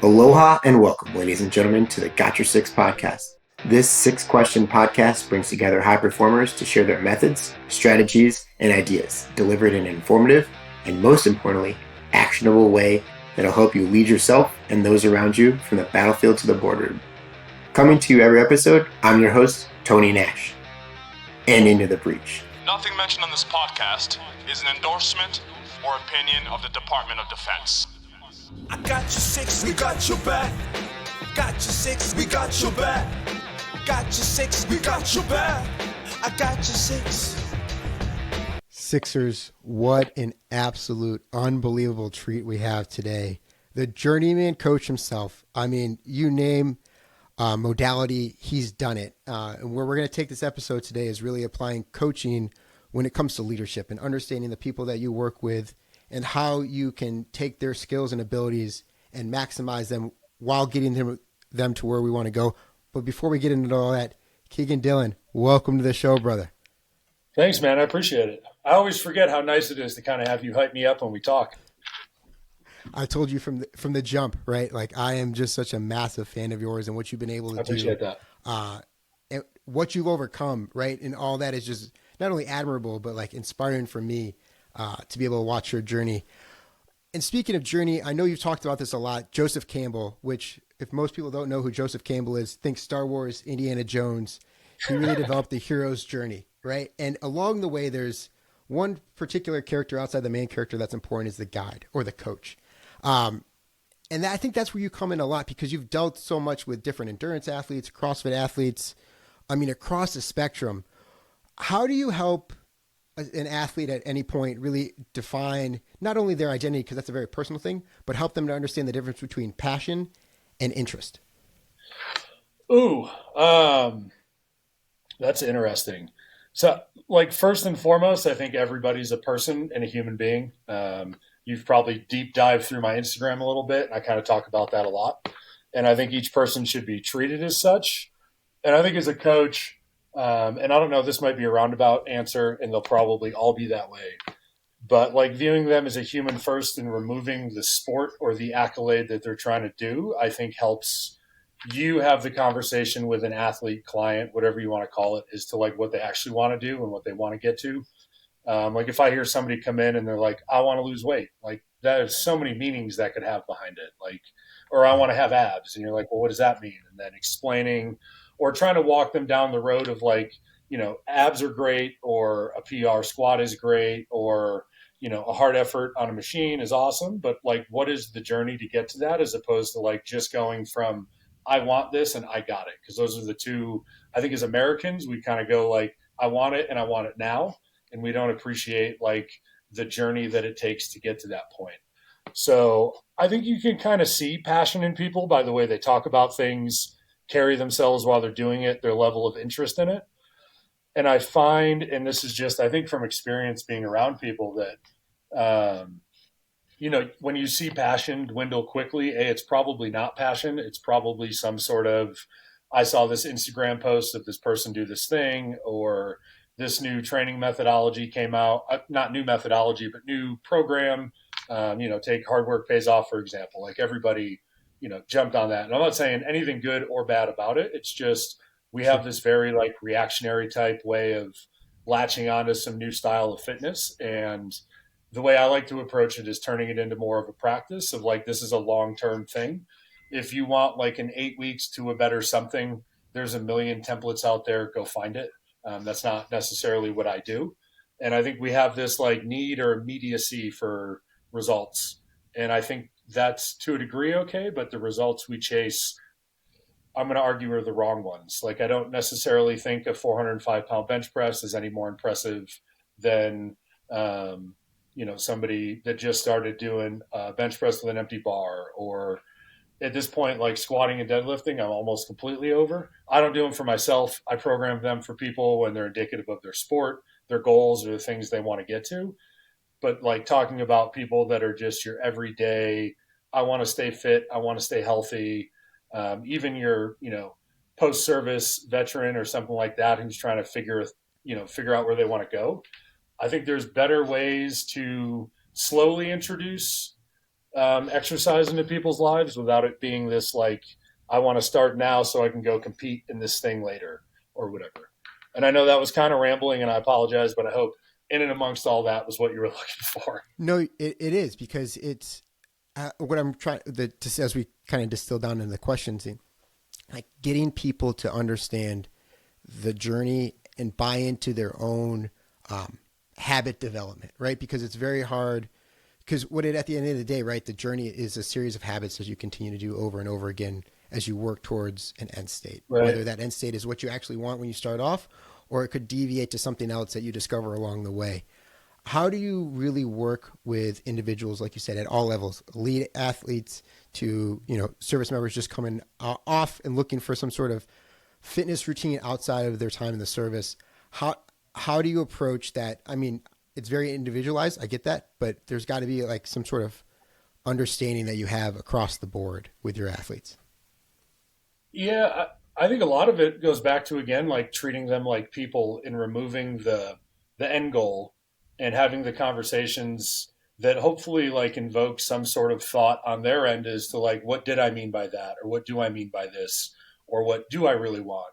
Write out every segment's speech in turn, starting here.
Aloha and welcome, ladies and gentlemen, to the Got Your Six podcast. This six-question podcast brings together high performers to share their methods, strategies, and ideas, delivered in an informative and, most importantly, actionable way that'll help you lead yourself and those around you from the battlefield to the boardroom. Coming to you every episode, I'm your host, Tony Nash. And into the breach. Nothing mentioned on this podcast is an endorsement or opinion of the Department of Defense. I got your six, we got your back. Got your six, we got your back. Got your six, we got your back. I got your six. Sixers, what an absolute unbelievable treat we have today. The journeyman coach himself. I mean, you name modality, he's done it. And where we're going to take this episode today is really applying coaching when it comes to leadership and understanding the people that you work with and how you can take their skills and abilities and maximize them while getting them to where we want to go. But before we get into all that, Kegan Dillon, welcome to the show, brother. Thanks, man. I appreciate it. I always forget how nice it is to kind of have you hype me up when we talk. I told you from the jump, right? Like, I am just such a massive fan of yours and what you've been able to do. I appreciate that. And what you've overcome, right? And all that is just not only admirable, but like inspiring for me to be able to watch your journey. And speaking of journey, I know you've talked about this a lot. Joseph Campbell, which if most people don't know who Joseph Campbell is, think Star Wars, Indiana Jones. He really developed the hero's journey, right? And along the way, there's one particular character outside the main character that's important, is the guide or the coach. And I think that's where you come in a lot because you've dealt so much with different endurance athletes, CrossFit athletes, I mean, across the spectrum. How do you help an athlete at any point really define not only their identity, because that's a very personal thing, but help them to understand the difference between passion and interest? Ooh, that's interesting. So, like, first and foremost, I think everybody's a person and a human being. You've probably deep dived through my Instagram a little bit, and I kind of talk about that a lot. And I think each person should be treated as such. And I think as a coach, and I don't know, this might be a roundabout answer, and they'll probably all be that way. But like viewing them as a human first and removing the sport or the accolade that they're trying to do, I think helps you have the conversation with an athlete, client, whatever you want to call it, as to like what they actually want to do and what they want to get to. Like if I hear somebody come in and they're like, I want to lose weight, like there's so many meanings that could have behind it. Like, or I want to have abs. And you're like, well, what does that mean? And then explaining or trying to walk them down the road of like, you know, abs are great, or a PR squat is great, or, you know, a hard effort on a machine is awesome. But like, what is the journey to get to that, as opposed to like just going from, I want this and I got it. Because those are the two, I think as Americans, we kind of go like, I want it and I want it now. And we don't appreciate like the journey that it takes to get to that point. So I think you can kind of see passion in people by the way they talk about things, carry themselves while they're doing it, their level of interest in it. And I find, and this is just, I think from experience being around people, that, you know, when you see passion dwindle quickly, it's probably not passion. It's probably some sort of, I saw this Instagram post of this person do this thing, or this new training methodology came out, not new methodology, but new program. You know, take hard work pays off, for example. Like everybody, you know, jumped on that. And I'm not saying anything good or bad about it. It's just we have this very like reactionary type way of latching onto some new style of fitness. And the way I like to approach it is turning it into more of a practice of like, this is a long-term thing. If you want like an 8 weeks to a better something, there's a million templates out there. Go find it. That's not necessarily what I do. And I think we have this like need or immediacy for results. And I think that's to a degree okay, but the results we chase, I'm going to argue, are the wrong ones. Like I don't necessarily think a 405-pound bench press is any more impressive than, you know, somebody that just started doing bench press with an empty bar, or at this point, like squatting and deadlifting, I'm almost completely over. I don't do them for myself. I program them for people when they're indicative of their sport, their goals, or the things they want to get to. But like talking about people that are just your everyday, I want to stay fit, I want to stay healthy, even your, you know, post-service veteran or something like that who's trying to figure out where they want to go. I think there's better ways to slowly introduce exercise into people's lives without it being this like, I want to start now so I can go compete in this thing later or whatever. And I know that was kind of rambling and I apologize, but I hope in and amongst all that was what you were looking for. No, it is, because it's what I'm trying to, as we kind of distill down in the questions, like getting people to understand the journey and buy into their own habit development, right? Because it's very hard. Because at the end of the day, right, the journey is a series of habits that you continue to do over and over again as you work towards an end state. Right. Whether that end state is what you actually want when you start off, or it could deviate to something else that you discover along the way. How do you really work with individuals, like you said, at all levels, elite athletes to, service members just coming off and looking for some sort of fitness routine outside of their time in the service? How do you approach that? I mean, it's very individualized. I get that, but there's got to be like some sort of understanding that you have across the board with your athletes. Yeah, I think a lot of it goes back to, again, like treating them like people and removing the end goal and having the conversations that hopefully like invoke some sort of thought on their end as to like, what did I mean by that? Or what do I mean by this? Or what do I really want?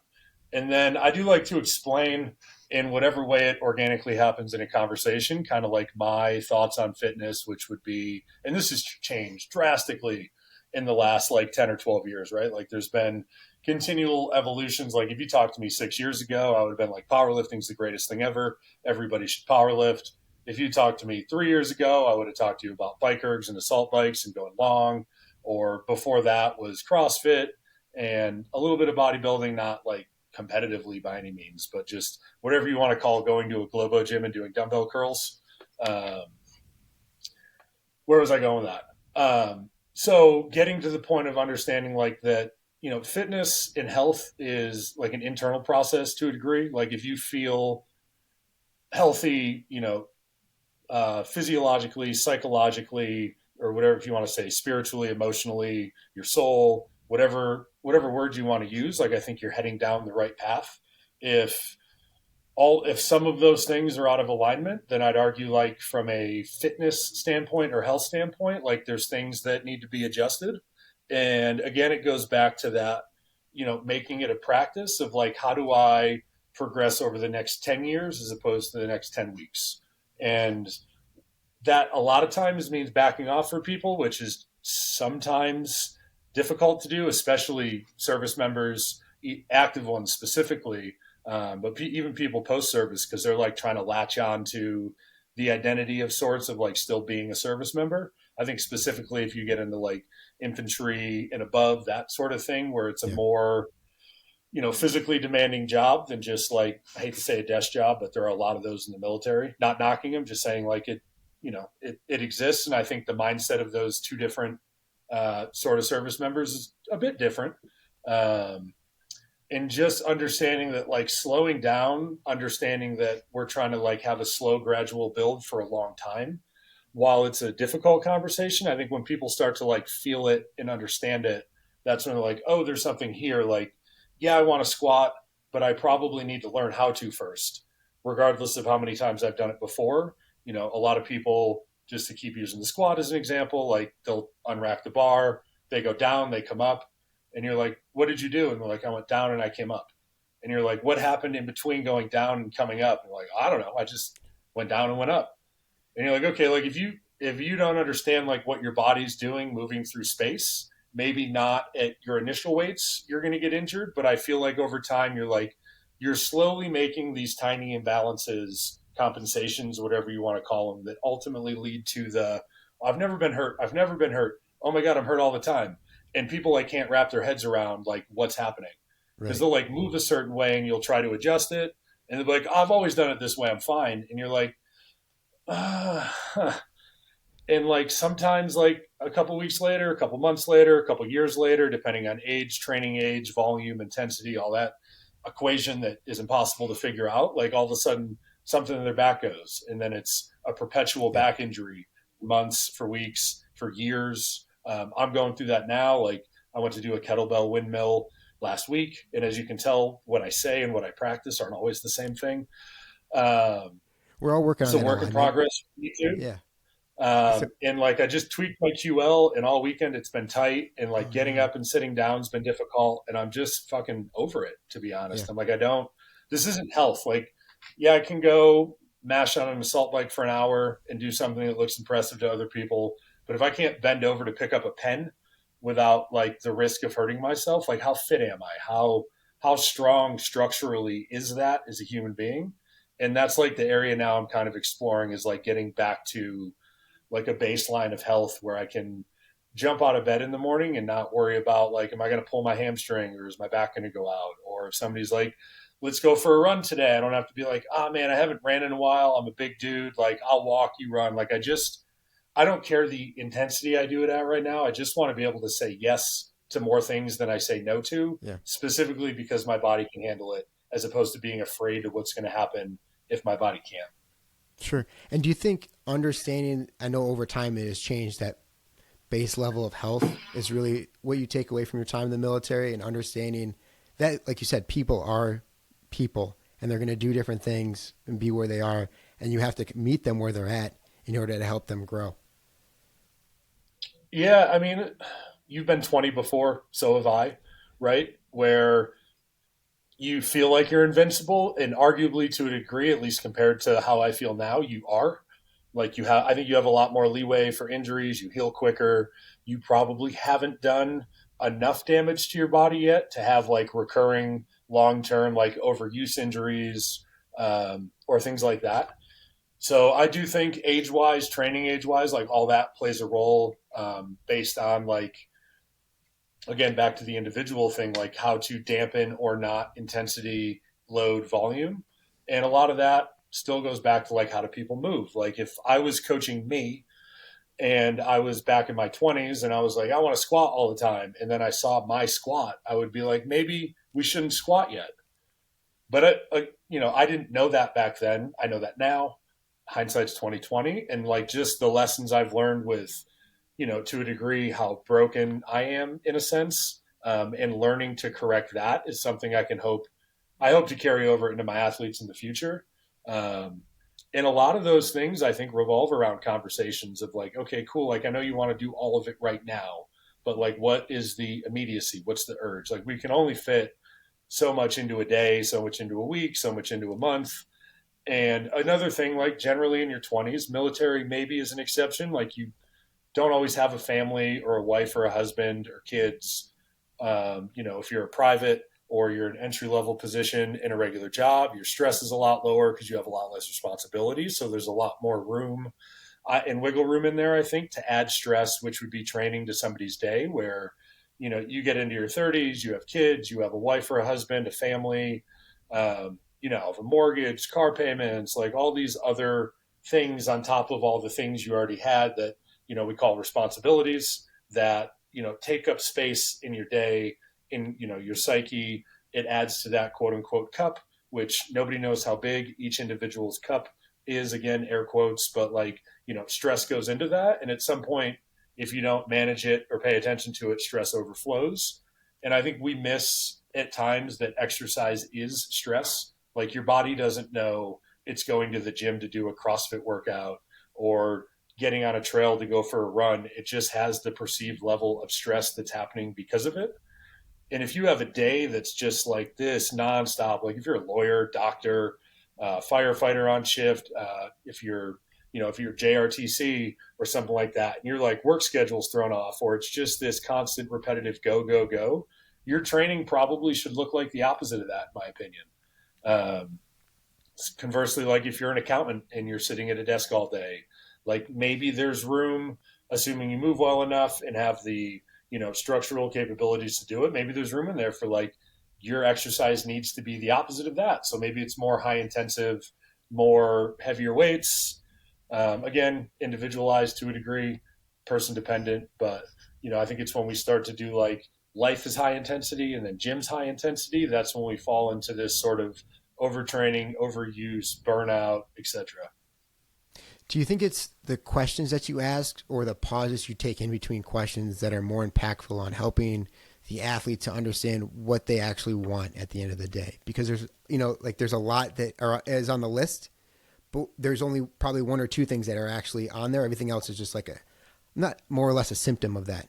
And then I do like to explain in whatever way it organically happens in a conversation, kind of like my thoughts on fitness, which would be, and this has changed drastically in the last like 10 or 12 years, right? Like there's been continual evolutions. Like if you talked to me 6 years ago, I would have been like, powerlifting's the greatest thing ever. Everybody should powerlift. If you talked to me 3 years ago, I would have talked to you about bike ergs and assault bikes and going long. Or before that was CrossFit and a little bit of bodybuilding, not like competitively by any means, but just whatever you want to call going to a Globo gym and doing dumbbell curls. Where was I going with that? So getting to the point of understanding like that, fitness and health is like an internal process to a degree. Like if you feel healthy, physiologically, psychologically, or whatever, if you want to say spiritually, emotionally, your soul, whatever words you want to use, like I think you're heading down the right path. If some of those things are out of alignment, then I'd argue like from a fitness standpoint or health standpoint, like there's things that need to be adjusted. And again, it goes back to that, making it a practice of like, how do I progress over the next 10 years as opposed to the next 10 weeks? And that a lot of times means backing off for people, which is sometimes difficult to do, especially service members, active ones specifically, but even people post-service, because they're like trying to latch on to the identity of sorts of like still being a service member. I think specifically if you get into like infantry and above, that sort of thing, where it's a more, physically demanding job than just like, I hate to say a desk job, but there are a lot of those in the military. Not knocking them, just saying like it exists. And I think the mindset of those two different sort of service members is a bit different. And just understanding that like slowing down, understanding that we're trying to like have a slow, gradual build for a long time. While it's a difficult conversation, I think when people start to like feel it and understand it, that's when they're like, oh, there's something here. Like, yeah, I want to squat, but I probably need to learn how to first, regardless of how many times I've done it before. A lot of people, just to keep using the squat as an example, like they'll unrack the bar, they go down, they come up, and you're like, what did you do? And they're like, I went down and I came up. And you're like, what happened in between going down and coming up? And you're like, I don't know. I just went down and went up. And you're like, okay, like if you don't understand like what your body's doing moving through space, maybe not at your initial weights, you're going to get injured. But I feel like over time, you're slowly making these tiny imbalances, compensations, whatever you want to call them, that ultimately lead to I've never been hurt. I've never been hurt. Oh my God, I'm hurt all the time. And people like can't wrap their heads around like what's happening, because they'll like move a certain way and you'll try to adjust it. And they'll be like, oh, I've always done it this way. I'm fine. And you're like, and like sometimes like a couple weeks later, a couple months later, a couple years later, depending on age, training age, volume, intensity, all that equation that is impossible to figure out, like all of a sudden something in their back goes. And then it's a perpetual back injury, months, for weeks, for years. I'm going through that now. Like I went to do a kettlebell windmill last week. And as you can tell, what I say and what I practice aren't always the same thing. We're all working on it's a that work in progress. Me too. Yeah. And like I just tweaked my QL, and all weekend it's been tight, and like getting up and sitting down's been difficult, and I'm just fucking over it, to be honest. Yeah. I'm like, this isn't health. Like, yeah, I can go mash on an assault bike for an hour and do something that looks impressive to other people, but if I can't bend over to pick up a pen without like the risk of hurting myself, like how fit am I? How strong structurally is that as a human being? And that's like the area now I'm kind of exploring, is like getting back to like a baseline of health where I can jump out of bed in the morning and not worry about like, am I going to pull my hamstring, or is my back going to go out? Or if somebody's like, let's go for a run today, I don't have to be like, oh man, I haven't ran in a while, I'm a big dude, like I'll walk, you run. Like I don't care the intensity I do it at right now. I just want to be able to say yes to more things than I say no to, specifically because my body can handle it, as opposed to being afraid of what's going to happen if my body can't. Sure. And do you think understanding, I know over time it has changed, that base level of health is really what you take away from your time in the military, and understanding that, like you said, people are people and they're going to do different things and be where they are, and you have to meet them where they're at in order to help them grow? Yeah. I mean, you've been 20 before, so have I, right? Where you feel like you're invincible, and arguably to a degree, at least compared to how I feel now, you are. Like I think you have a lot more leeway for injuries. You heal quicker. You probably haven't done enough damage to your body yet to have like recurring long-term like overuse injuries, or things like that. So I do think age-wise, training age-wise, like all that plays a role, based on like, again, back to the individual thing, like how to dampen or not intensity, load, volume. And a lot of that still goes back to like, how do people move? Like if I was coaching me and I was back in my 20s and I was like, I want to squat all the time, and then I saw my squat, I would be like, maybe we shouldn't squat yet. But I didn't know that back then. I know that now. Hindsight's 2020, and like just the lessons I've learned with, to a degree, how broken I am in a sense, and learning to correct that is something I hope to carry over into my athletes in the future. And a lot of those things I think revolve around conversations of like, okay, cool. Like I know you want to do all of it right now, but like, what is the immediacy? What's the urge? Like we can only fit so much into a day, so much into a week, so much into a month. And another thing, like generally in your 20s, military maybe is an exception. Like you don't always have a family or a wife or a husband or kids. If you're a private or you're an entry-level position in a regular job, your stress is a lot lower because you have a lot less responsibilities. So there's a lot more room and wiggle room in there, I think, to add stress, which would be training to somebody's day where, you get into your 30s, you have kids, you have a wife or a husband, a family, have a mortgage, car payments, like all these other things on top of all the things you already had that, we call responsibilities that, take up space in your day, in, your psyche. It adds to that quote unquote cup, which nobody knows how big each individual's cup is, again, air quotes, but like, stress goes into that. And at some point, if you don't manage it or pay attention to it, stress overflows. And I think we miss at times that exercise is stress. Like your body doesn't know it's going to the gym to do a CrossFit workout or getting on a trail to go for a run. It just has the perceived level of stress that's happening because of it. And if you have a day that's just like this nonstop, like if you're a lawyer, doctor, firefighter on shift, if you're JRTC or something like that, and your like work schedule's thrown off, or it's just this constant repetitive go, go, go, your training probably should look like the opposite of that, in my opinion. Conversely, like if you're an accountant and you're sitting at a desk all day, like maybe there's room, assuming you move well enough and have the, structural capabilities to do it. Maybe there's room in there for like your exercise needs to be the opposite of that. So maybe it's more high intensive, more heavier weights. Again, individualized to a degree, person dependent. But, I think it's when we start to do like life is high intensity and then gym's high intensity. That's when we fall into this sort of overtraining, overuse, burnout, etc. Do you think it's the questions that you ask or the pauses you take in between questions that are more impactful on helping the athlete to understand what they actually want at the end of the day? Because there's, there's a lot that is on the list, but there's only probably one or two things that are actually on there. Everything else is just like not more or less a symptom of that.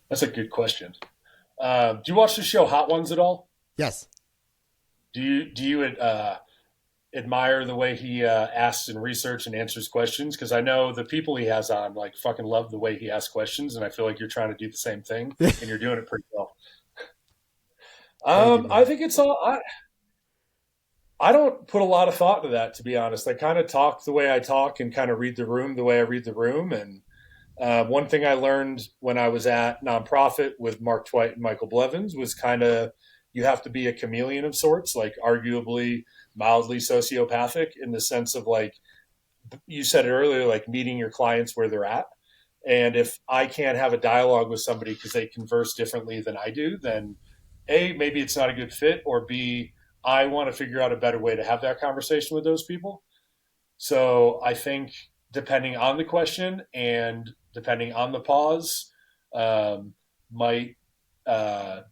That's a good question. Do you watch the show Hot Ones at all? Yes. Do you admire the way he asks and research and answers questions? Because I know the people he has on like fucking love the way he asks questions, and I feel like you're trying to do the same thing, and you're doing it pretty well. I think it's all. I don't put a lot of thought into that, to be honest. I kind of talk the way I talk and kind of read the room the way I read the room. And one thing I learned when I was at Nonprofit with Mark Twight and Michael Blevins was kind of you have to be a chameleon of sorts, like arguably mildly sociopathic in the sense of like, you said it earlier, like meeting your clients where they're at. And if I can't have a dialogue with somebody because they converse differently than I do, then A, maybe it's not a good fit, or B, I want to figure out a better way to have that conversation with those people. So I think depending on the question and depending on the pause, might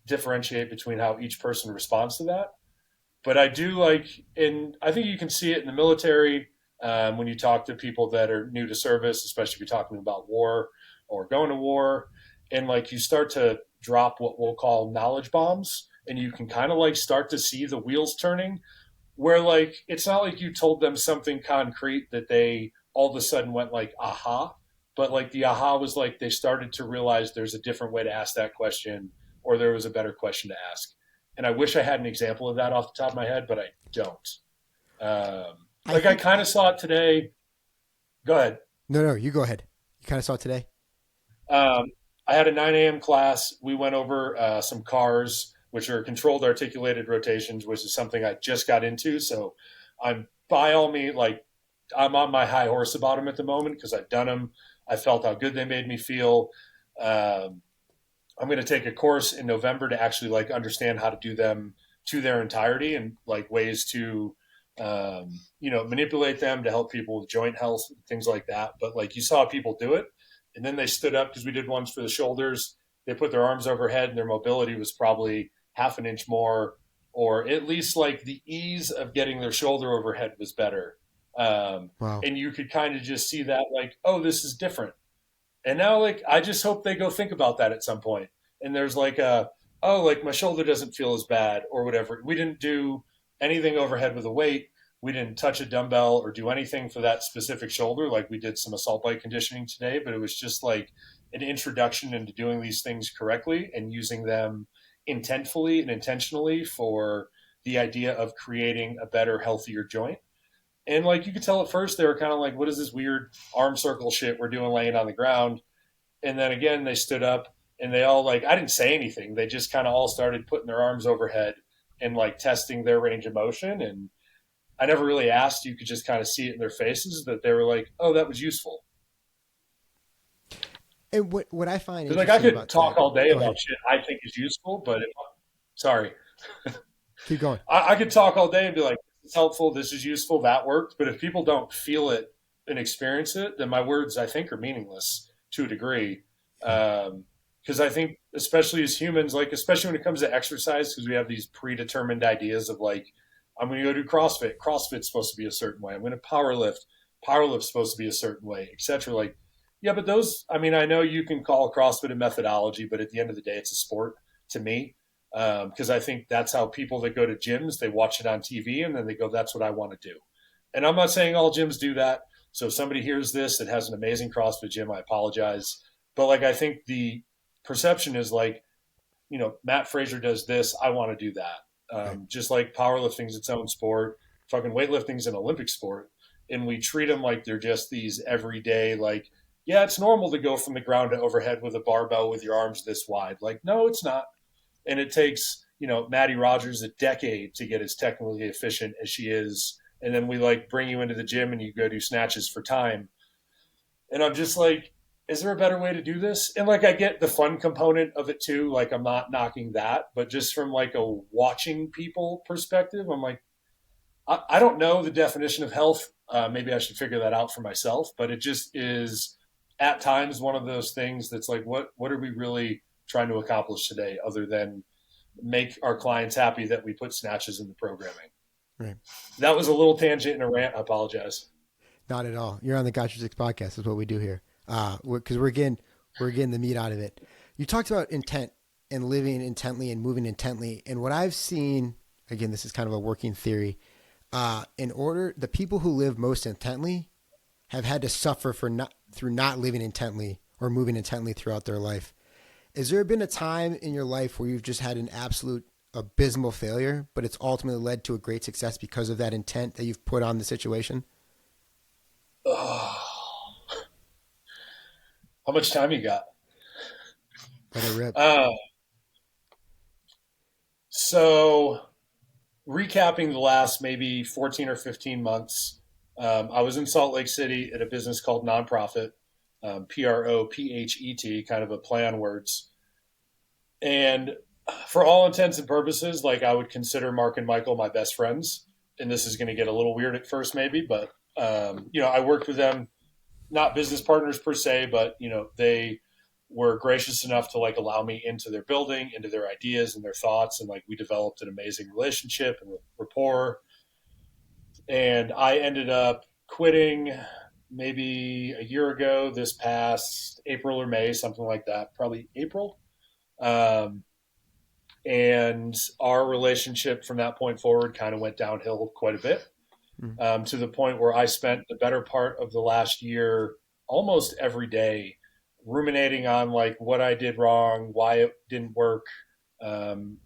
differentiate between how each person responds to that. But I do like, and I think you can see it in the military when you talk to people that are new to service, especially if you're talking about war or going to war, and like you start to drop what we'll call knowledge bombs, and you can kind of like start to see the wheels turning where like it's not like you told them something concrete that they all of a sudden went like aha, but like the aha was like they started to realize there's a different way to ask that question, or there was a better question to ask. And I wish I had an example of that off the top of my head, but I don't. I kind of saw it today. Go ahead. No, you go ahead. You kind of saw it today. I had a 9 a.m. class. We went over some cars, which are controlled articulated rotations, which is something I just got into. So I'm by all means, like I'm on my high horse about them at the moment because I've done them. I felt how good they made me feel. I'm going to take a course in November to actually like understand how to do them to their entirety and like ways to, manipulate them to help people with joint health, things like that. But like you saw people do it and then they stood up because we did ones for the shoulders. They put their arms overhead and their mobility was probably half an inch more, or at least like the ease of getting their shoulder overhead was better. Wow. And you could kind of just see that like, oh, this is different. And now, like, I just hope they go think about that at some point. And there's like like my shoulder doesn't feel as bad or whatever. We didn't do anything overhead with a weight. We didn't touch a dumbbell or do anything for that specific shoulder. Like we did some assault bike conditioning today, but it was just like an introduction into doing these things correctly and using them intentfully and intentionally for the idea of creating a better, healthier joint. And like you could tell at first they were kind of like, what is this weird arm circle shit we're doing laying on the ground? And then again, they stood up and they all like, I didn't say anything. They just kind of all started putting their arms overhead and like testing their range of motion. And I never really asked. You could just kind of see it in their faces that they were like, oh, that was useful. And what I find like I could talk all day about shit I think is useful, but sorry. Keep going. I could talk all day and be like, it's helpful, this is useful, that worked. But if people don't feel it and experience it, then my words, I think, are meaningless to a degree. Because I think, especially as humans, like especially when it comes to exercise, because we have these predetermined ideas of like, I'm going to go do CrossFit. CrossFit's supposed to be a certain way. I'm going to powerlift's supposed to be a certain way, etc. Like, yeah, but those, I mean, I know you can call CrossFit a methodology, but at the end of the day, it's a sport to me. Because I think that's how people that go to gyms, they watch it on TV and then they go, that's what I want to do. And I'm not saying all gyms do that. So if somebody hears this that has an amazing CrossFit gym, I apologize. But like, I think the perception is like, Matt Fraser does this, I want to do that. Just like powerlifting's its own sport, fucking weightlifting's an Olympic sport. And we treat them like they're just these everyday, like, yeah, it's normal to go from the ground to overhead with a barbell with your arms this wide. Like, no, it's not. And it takes, Maddie Rogers a decade to get as technically efficient as she is. And then we like bring you into the gym and you go do snatches for time. And I'm just like, is there a better way to do this? And like, I get the fun component of it too. Like I'm not knocking that, but just from like a watching people perspective, I'm like, I don't know the definition of health. Maybe I should figure that out for myself, but it just is at times one of those things that's like, what are we really trying to accomplish today other than make our clients happy that we put snatches in the programming? Right. That was a little tangent and a rant. I apologize. Not at all. You're on the Got Your Six podcast. Is what we do here. Because we're getting the meat out of it. You talked about intent and living intently and moving intently. And what I've seen, again, this is kind of a working theory. The people who live most intently have had to suffer through not living intently or moving intently throughout their life. Has there been a time in your life where you've just had an absolute abysmal failure, but it's ultimately led to a great success because of that intent that you've put on the situation? Oh. How much time you got? Let it rip. So recapping the last maybe 14 or 15 months, I was in Salt Lake City at a business called Nonprofit, Prophet, kind of a play on words. And for all intents and purposes, like I would consider Mark and Michael my best friends. And this is going to get a little weird at first, maybe, but I worked with them, not business partners per se, but they were gracious enough to like allow me into their building, into their ideas and their thoughts, and like we developed an amazing relationship and rapport. And I ended up quitting maybe a year ago, this past April or May, something like that, probably April. And our relationship from that point forward kind of went downhill quite a bit, to the point where I spent the better part of the last year almost every day ruminating on like what I did wrong, why it didn't work,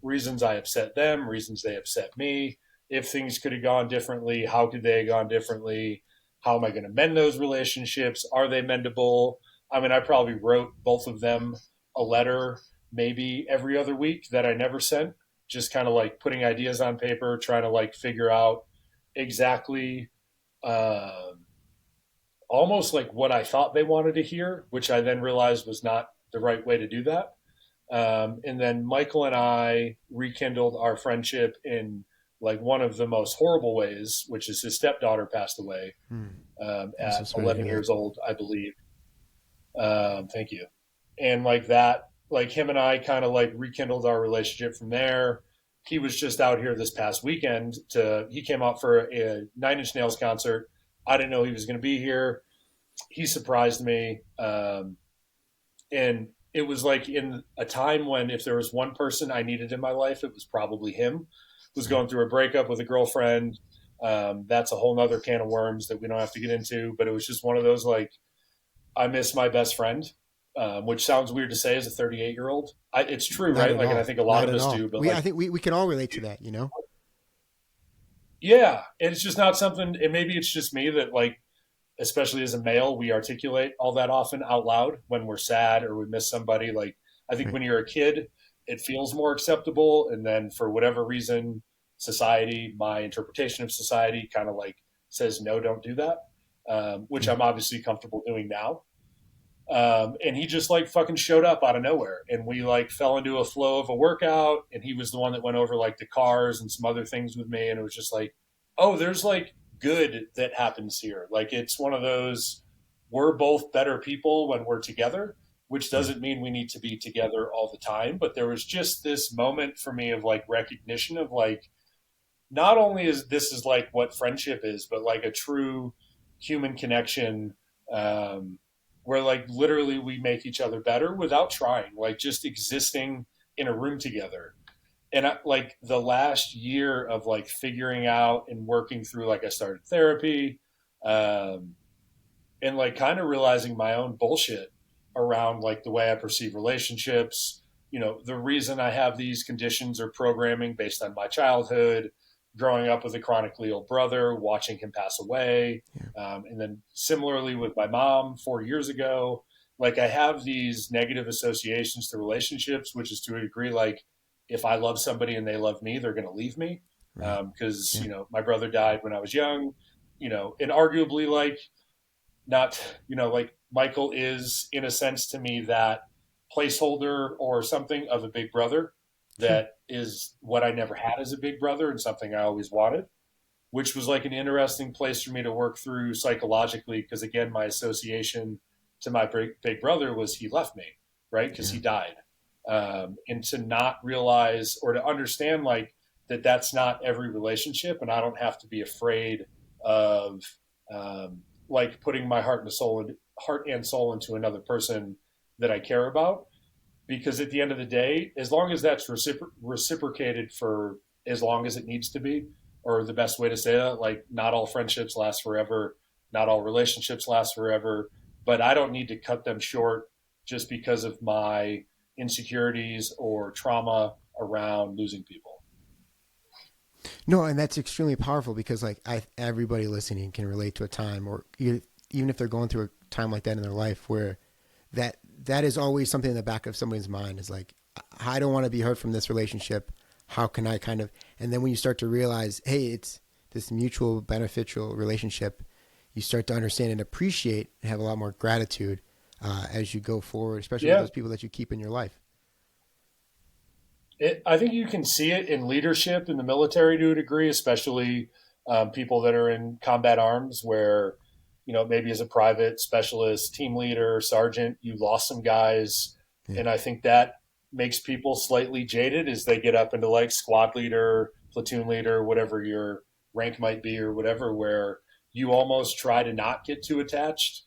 reasons I upset them, reasons they upset me, if things could have gone differently, how could they have gone differently, how am I going to mend those relationships, are they mendable? I mean, I probably wrote both of them a letter maybe every other week that I never sent, just kind of like putting ideas on paper, trying to like figure out exactly almost like what I thought they wanted to hear, which I then realized was not the right way to do that. And then Michael and I rekindled our friendship in like one of the most horrible ways, which is his stepdaughter passed away at 11 years old, I believe. Thank you. And like that, like him and I kind of like rekindled our relationship from there. He was just out here this past weekend he came out for a Nine Inch Nails concert. I didn't know he was going to be here. He surprised me. And it was like in a time when if there was one person I needed in my life, it was probably him. Was going through a breakup with a girlfriend. That's a whole nother can of worms that we don't have to get into. But it was just one of those like, I miss my best friend, which sounds weird to say as a 38-year-old. It's true, Not right? at Like, all. and I think a lot Not of at us all. do. But I think we can all relate to that, you know? Yeah, and it's just not something. And maybe it's just me that like, especially as a male, we articulate all that often out loud when we're sad or we miss somebody. Like, I think when you're a kid, it feels more acceptable, and then for whatever reason, society, my interpretation of society, kind of like says no, don't do that, which I'm obviously comfortable doing now. And he just like fucking showed up out of nowhere, and we like fell into a flow of a workout, and he was the one that went over like the cars and some other things with me, and it was just like, oh, there's like good that happens here. Like it's one of those, we're both better people when we're together, which doesn't mean we need to be together all the time, but there was just this moment for me of like recognition of like, not only is this is like what friendship is, but like a true human connection, where like literally we make each other better without trying, like just existing in a room together. And like the last year of like figuring out and working through, like I started therapy, and like kind of realizing my own bullshit around like the way I perceive relationships. The reason I have these conditions or programming based on my childhood, growing up with a chronically ill brother, watching him pass away. And then similarly with my mom 4 years ago, like I have these negative associations to relationships, which is to a degree, like if I love somebody and they love me, they're going to leave me. Because, my brother died when I was young, and arguably like not, like Michael is in a sense to me that placeholder or something of a big brother that is what I never had as a big brother and something I always wanted, which was like an interesting place for me to work through psychologically. Because again, my association to my big brother was he left me, right? Because he died. And to not realize or to understand like that's not every relationship, and I don't have to be afraid of like putting my heart and soul into another person that I care about. Because at the end of the day, as long as that's reciprocated for as long as it needs to be, or the best way to say that, like not all friendships last forever, not all relationships last forever, but I don't need to cut them short just because of my insecurities or trauma around losing people. No, and that's extremely powerful because like everybody listening can relate to a time, or even if they're going through a time like that in their life, where that is always something in the back of somebody's mind is like, I don't want to be hurt from this relationship. How can I kind of, and then when you start to realize, hey, it's this mutual beneficial relationship, you start to understand and appreciate and have a lot more gratitude as you go forward, especially with those people that you keep in your life. I think you can see it in leadership in the military to a degree, especially people that are in combat arms where, maybe as a private, specialist, team leader, sergeant, you lost some guys. Yeah. And I think that makes people slightly jaded as they get up into like squad leader, platoon leader, whatever your rank might be or whatever, where you almost try to not get too attached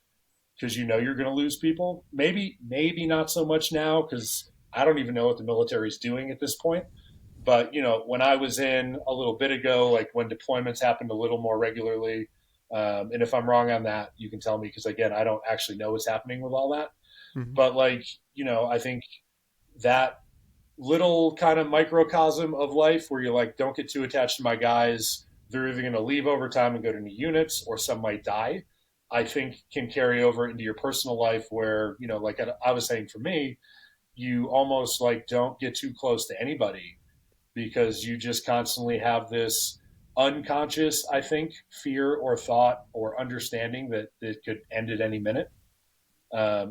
because you're going to lose people. Maybe not so much now because I don't even know what the military is doing at this point. But, when I was in a little bit ago, like when deployments happened a little more regularly, and if I'm wrong on that, you can tell me because, again, I don't actually know what's happening with all that. Mm-hmm. But, like, I think that little kind of microcosm of life where you're like, don't get too attached to my guys. They're either going to leave over time and go to new units or some might die, I think can carry over into your personal life where, like I was saying for me, you almost like don't get too close to anybody because you just constantly have this unconscious, I think, fear or thought or understanding that it could end at any minute,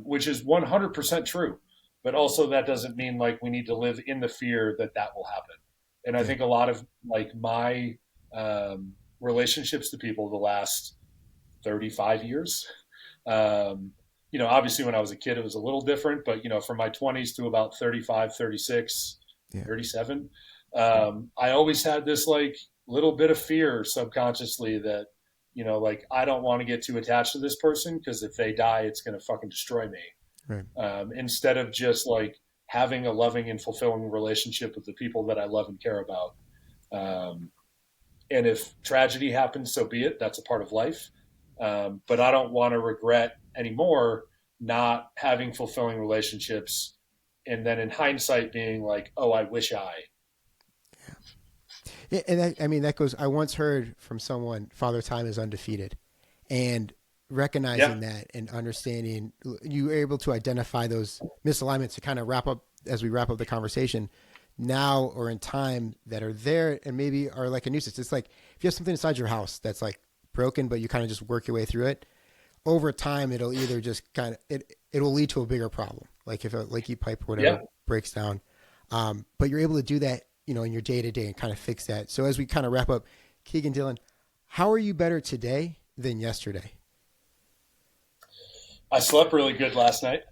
which is 100% true. But also that doesn't mean like we need to live in the fear that will happen. And I think a lot of like my relationships to people the last 35 years, obviously when I was a kid, it was a little different, but, from my 20s to about 35, 36, 37, I always had this like little bit of fear subconsciously that, like, I don't want to get too attached to this person because if they die, it's going to fucking destroy me. Right. Instead of just like having a loving and fulfilling relationship with the people that I love and care about. And if tragedy happens, so be it. That's a part of life. But I don't want to regret anymore not having fulfilling relationships. And then in hindsight being like, oh, I wish I. Yeah, and that goes, I once heard from someone, Father Time is undefeated. And recognizing that and understanding, you were able to identify those misalignments to kind of wrap up as we wrap up the conversation now or in time that are there and maybe are like a nuisance. It's like if you have something inside your house that's like broken, but you kind of just work your way through it over time, it'll either just kind of, it will lead to a bigger problem. Like if a leaky pipe or whatever breaks down. But you're able to do that, in your day to day and kind of fix that. So as we kind of wrap up, Kegan Dillon, how are you better today than yesterday? I slept really good last night.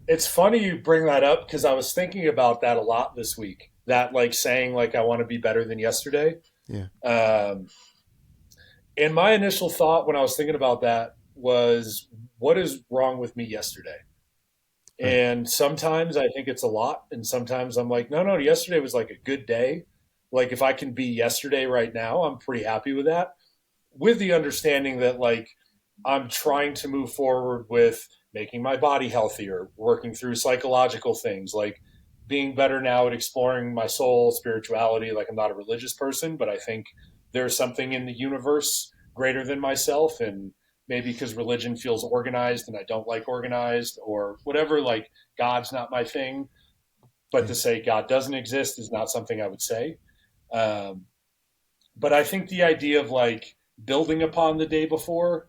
It's funny you bring that up because I was thinking about that a lot this week. That like saying like I want to be better than yesterday. Yeah. And my initial thought when I was thinking about that was, what is wrong with me yesterday? Right. And sometimes I think it's a lot, and sometimes I'm like, no, yesterday was like a good day. Like if I can be yesterday right now, I'm pretty happy with that. With the understanding that like I'm trying to move forward with making my body healthier, working through psychological things, like being better now at exploring my soul, spirituality. Like I'm not a religious person, but I think there's something in the universe greater than myself. And maybe because religion feels organized and I don't like organized or whatever, like God's not my thing. But to say God doesn't exist is not something I would say. But I think the idea of like building upon the day before,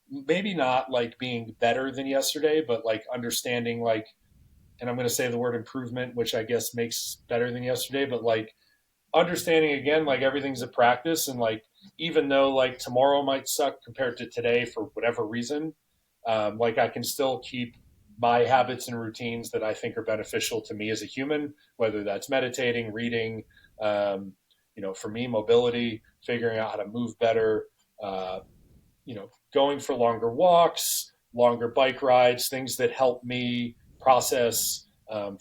maybe not like being better than yesterday, but like understanding like, and I'm going to say the word improvement, which I guess makes better than yesterday, but like understanding again, like everything's a practice. And like, even though like tomorrow might suck compared to today for whatever reason, like I can still keep my habits and routines that I think are beneficial to me as a human, whether that's meditating, reading, for me, mobility, figuring out how to move better, going for longer walks, longer bike rides, things that help me process,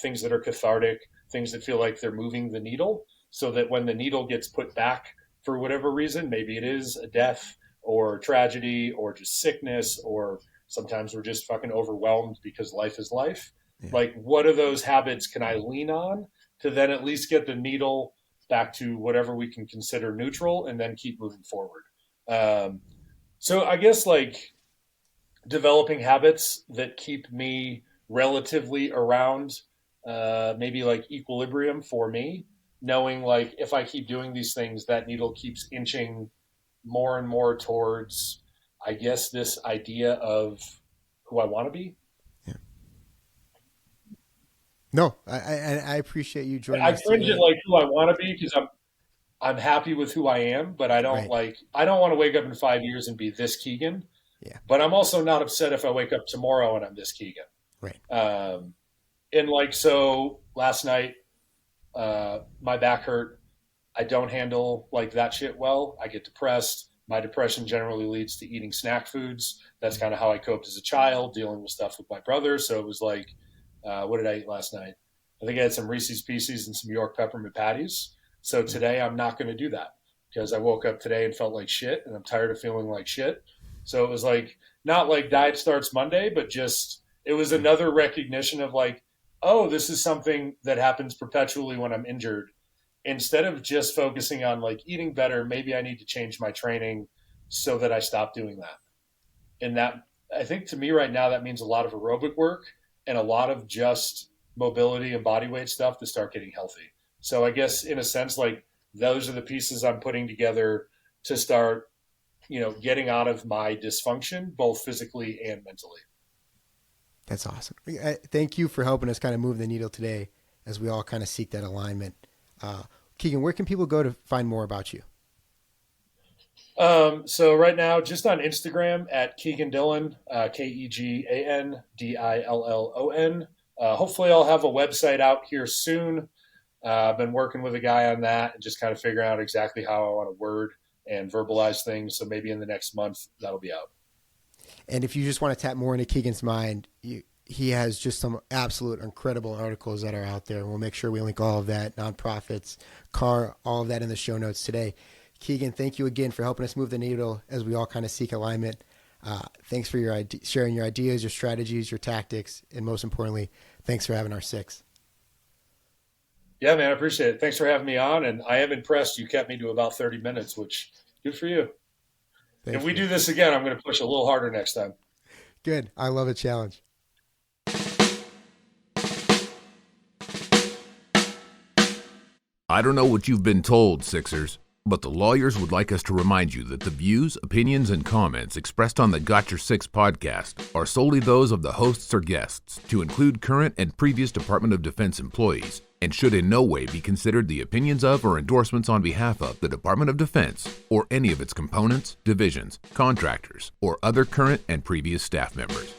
things that are cathartic, things that feel like they're moving the needle, so that when the needle gets put back for whatever reason, maybe it is a death or tragedy or just sickness, or sometimes we're just fucking overwhelmed because life is life. Yeah. Like, what are those habits can I lean on to then at least get the needle back to whatever we can consider neutral and then keep moving forward? So I guess like developing habits that keep me relatively around maybe like equilibrium for me, knowing like if I keep doing these things, that needle keeps inching more and more towards, I guess, this idea of who I want to be. Yeah. No, I appreciate you joining I us. cringe at like who I want to be because I'm happy with who I am, but I don't I don't want to wake up in 5 years and be this Kegan. Yeah. But I'm also not upset if I wake up tomorrow and I'm this Kegan. Right. And like, so last night, my back hurt. I don't handle like that shit well. I get depressed. My depression generally leads to eating snack foods. That's kind of how I coped as a child, dealing with stuff with my brother. So it was like, what did I eat last night? I think I had some Reese's Pieces and some York peppermint patties. So today I'm not going to do that because I woke up today and felt like shit, and I'm tired of feeling like shit. So it was like, not like diet starts Monday, but just, it was another recognition of like, oh, this is something that happens perpetually when I'm injured. Instead of just focusing on like eating better, maybe I need to change my training so that I stop doing that. And that, I think to me right now, that means a lot of aerobic work and a lot of just mobility and body weight stuff to start getting healthy. So I guess in a sense, like those are the pieces I'm putting together to start, getting out of my dysfunction, both physically and mentally. That's awesome. Thank you for helping us kind of move the needle today as we all kind of seek that alignment. Kegan, where can people go to find more about you? So right now, just on Instagram at Kegan Dillon, KEGANDILLON. Hopefully I'll have a website out here soon. I've been working with a guy on that and just kind of figuring out exactly how I want to word and verbalize things. So maybe in the next month that'll be out. And if you just want to tap more into Kegan's mind, he has just some absolute incredible articles that are out there. And we'll make sure we link all of that, nonprofits, CAR, all of that in the show notes today. Kegan, thank you again for helping us move the needle as we all kind of seek alignment. Thanks for sharing your ideas, your strategies, your tactics, and most importantly, thanks for having our six. Yeah, man, I appreciate it. Thanks for having me on. And I am impressed you kept me to about 30 minutes, which good for you. If we do this again, I'm going to push a little harder next time. Good. I love a challenge. I don't know what you've been told, Sixers, but the lawyers would like us to remind you that the views, opinions, and comments expressed on the Got Your Six podcast are solely those of the hosts or guests, to include current and previous Department of Defense employees, and should in no way be considered the opinions of or endorsements on behalf of the Department of Defense or any of its components, divisions, contractors, or other current and previous staff members.